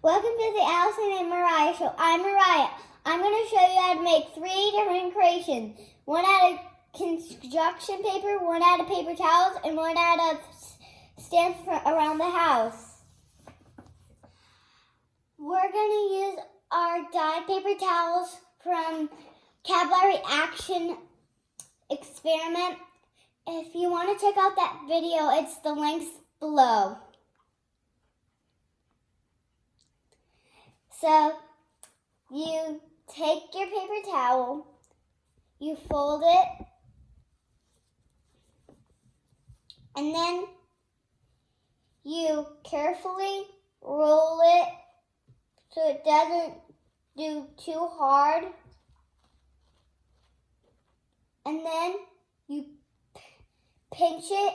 Welcome to the Allison and Mariah Show. I'm Mariah. I'm going to show you how to make 3 different creations. One out of construction paper, one out of paper towels, and one out of stamps around the house. We're going to use our dyed paper towels from Capillary Action Experiment. If you want to check out that video, it's the links below. So, you take your paper towel, you fold it, and then you carefully roll it so it doesn't do too hard. And then you pinch it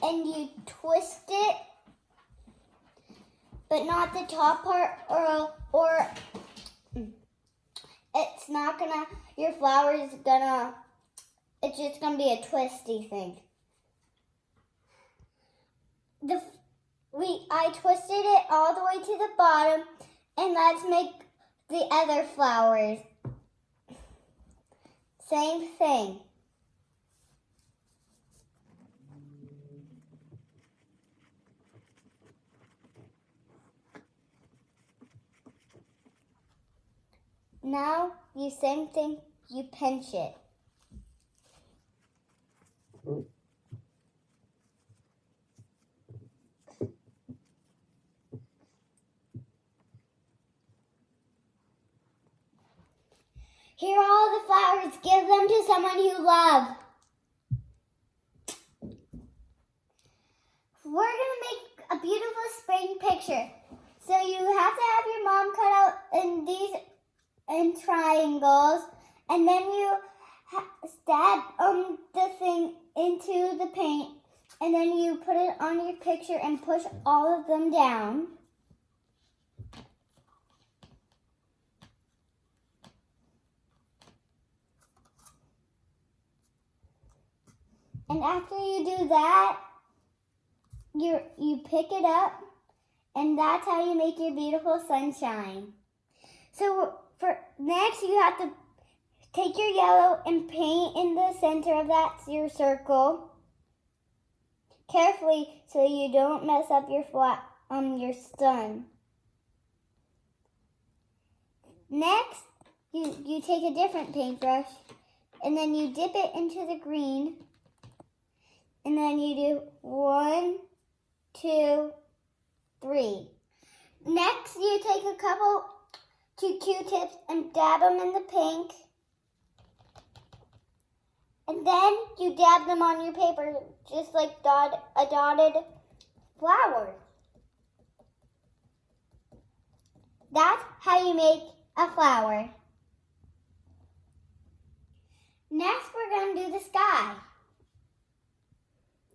and you twist it, but not the top part, or it's not gonna, your flower is gonna, it's just gonna be a twisty thing. I twisted it all the way to the bottom, and let's make the other flowers. Same thing. Now, same thing, you pinch it. Here are all the flowers. Give them to someone you love. We're going to make a beautiful spring picture. So you have to have your mom cut out in triangles, and then you stab the thing into the paint, and then you put it on your picture and push all of them down. And after you do that, you pick it up, and that's how you make your beautiful sunshine. So for next, you have to take your yellow and paint in the center of your circle carefully so you don't mess up your sun. Next, you take a different paintbrush, and then you dip it into the green, and then you do 1, 2, 3. Next, you take two Q-tips and dab them in the pink. And then you dab them on your paper, just like a dotted flower. That's how you make a flower. Next, we're going to do the sky.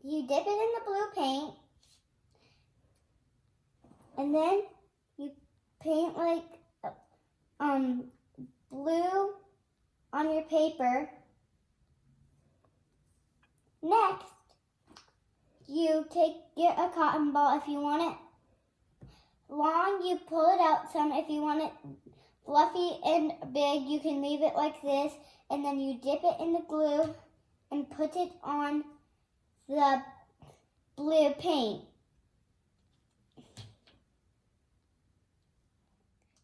You dip it in the blue paint, and then you paint like blue on your paper. Next, you get a cotton ball. If you want it long, you pull it out some. If you want it fluffy and big, you can leave it like this, and then you dip it in the glue and put it on the blue paint.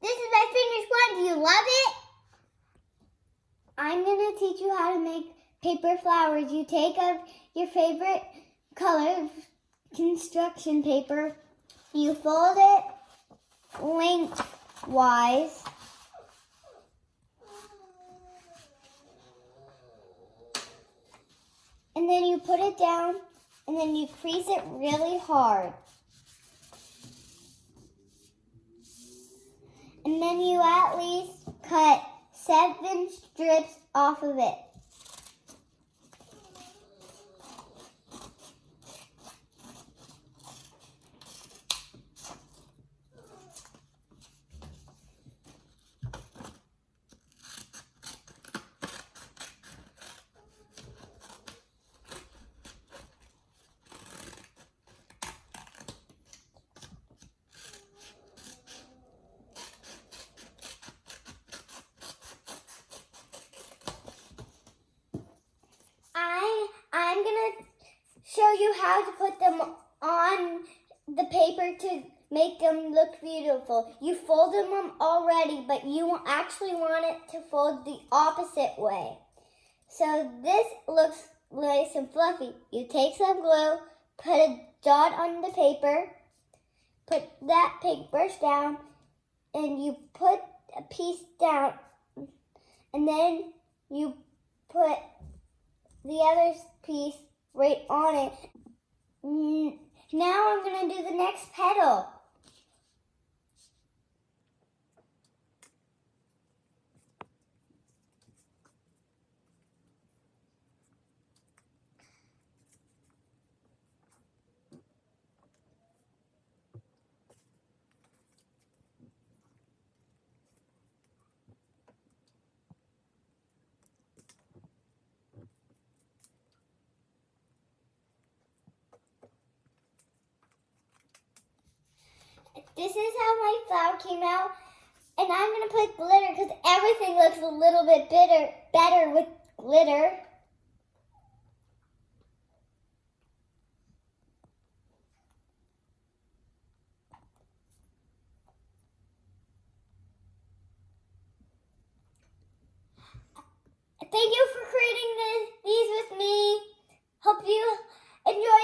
This is my finished one. Do you love it? I'm going to teach you how to make paper flowers. You take your favorite color of construction paper, you fold it lengthwise, and then you put it down, and then you crease it really hard. And then you at least cut 7 strips off of it. you how to put them on the paper to make them look beautiful. You folded them already, but you actually want it to fold the opposite way. So this looks nice and fluffy. You take some glue, put a dot on the paper, put that paintbrush down, and you put a piece down, and then you put the other piece right on it. Now I'm going to do the next petal. This is how my flower came out, and I'm going to put glitter because everything looks a little bit better with glitter. Thank you for creating these with me. Hope you enjoy.